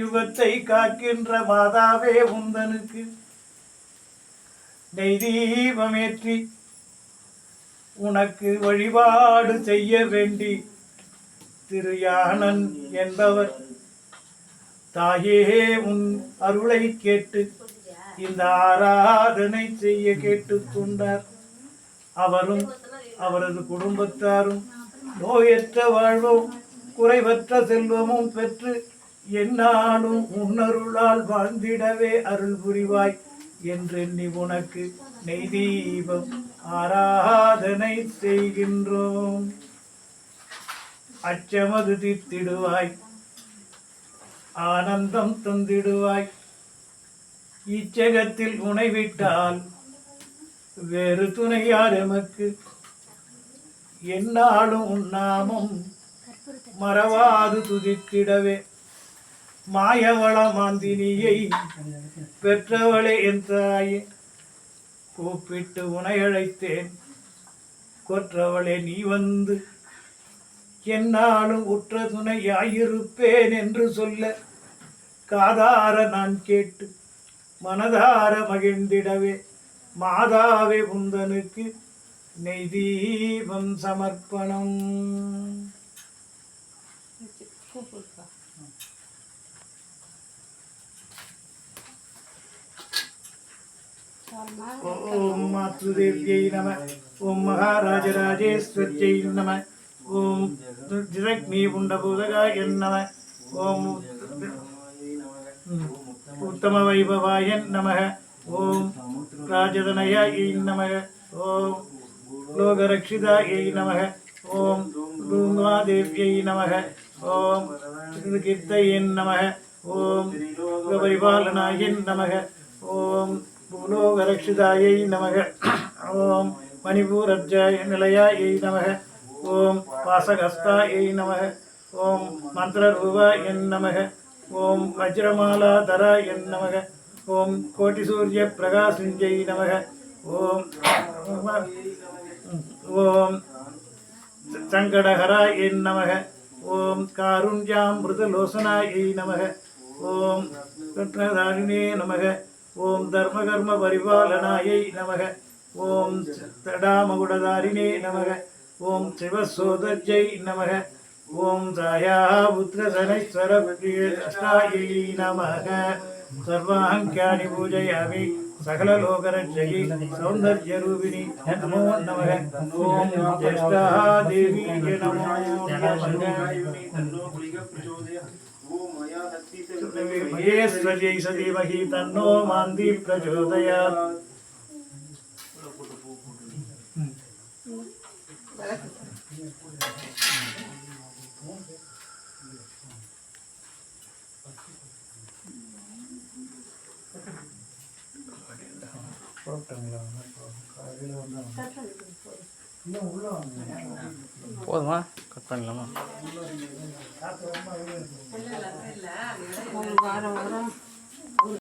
யுகத்தை காக்கின்ற மாதாவே உந்தனுக்கு நெய் தீபமேற்றி உனக்கு வழிபாடு செய்ய வேண்டி திரு யானன் என்பவர் தாயே உன் அருளை கேட்டு இந்த ஆராதனை செய்ய கேட்டுக்கொண்டார். அவரும் அவரது குடும்பத்தாரும் நோயற்ற வாழ்வும் குறைவற்ற செல்வமும் பெற்று என்னாலும் உன்னருளால் வாழ்ந்திடவே அருள் புரிவாய் என்றெண்ணி உனக்கு நெய் தீபம் ஆராதனை செய்கின்றோம். அச்சமது தீர்த்திடுவாய், ஆனந்தம் தந்திடுவாய். இச்சகத்தில் உனைவிட்டால் வேறு துணையார் எமக்கு. என்னாலும் உன்னாமம் மறவாது துதித்திடவே மாயவள மாந்தினியை பெற்றவளே என் தாயே, கூப்பிட்டு உனை அழைத்தேன். கொற்றவளே நீ வந்து என்னாலும் உற்ற துணையாயிருப்பேன் என்று சொல்ல காதார நான் கேட்டு மனதார மகிழ்ந்திடவே மாதாவே உந்தனுக்கு நெய் தீபம் சமர்ப்பணம். ஓம் மாத்ருதேவ்யை நம. ஓம் மகாராஜராஜேஸ்வர்யை நம. ஓம் ஜிரக்னி புண்டபூதகாய நம. ஓம் உத்தம வைபவாய நம. ஓம் ராஜதனயாயை நம. ஓம் லோகரக்ஷிதாயை நம. ஓம் பூமாதேவ்யை நம. ஓம் கீர்த்தயை நம. ஓம் பரிபாலனாய நம. ஓம் பூலோகரக்ஷிதாயை நம. ஓம் மணிபூரஜ்ஜாய நிலையாயை நம. ஓம் வாசகஸ்தாயை நம. ஓம் மந்திரரூபாய நம. ஓம் வஜ்ரமாலாதராய நம. ஓம் கோட்டிசூரிய பிரகாசிஞ்சை நம. ஓம் ஓம் சங்கடஹராய நம. ஓம் காருண்யாமிருதலோசனாயை நம. ஓம் ரத்னதாரிணே நம. ஓம் தர்மகர்ம பரிபாலனாயை நம. ஓம் தடாமகுடதாரிணே நம. ஓம் சிவசோதஜை நம. ஓம் சாயாபுத்திரசனைஸ்வரப்ரியாயை நம. சர்வாங்கியானி பூஜயாமி சகலலோகரட்சகி சௌந்தர்யரூபிணி நமோ நம. ஓம் ஜேஷ்டாதேவி நமோ மகேஸ்வர்யை சதீமஹி தன்னோ மாந்தி பிரச்சோதயாத். போதுமா? கட் பண்ணலாமா? வாரம் வாரம்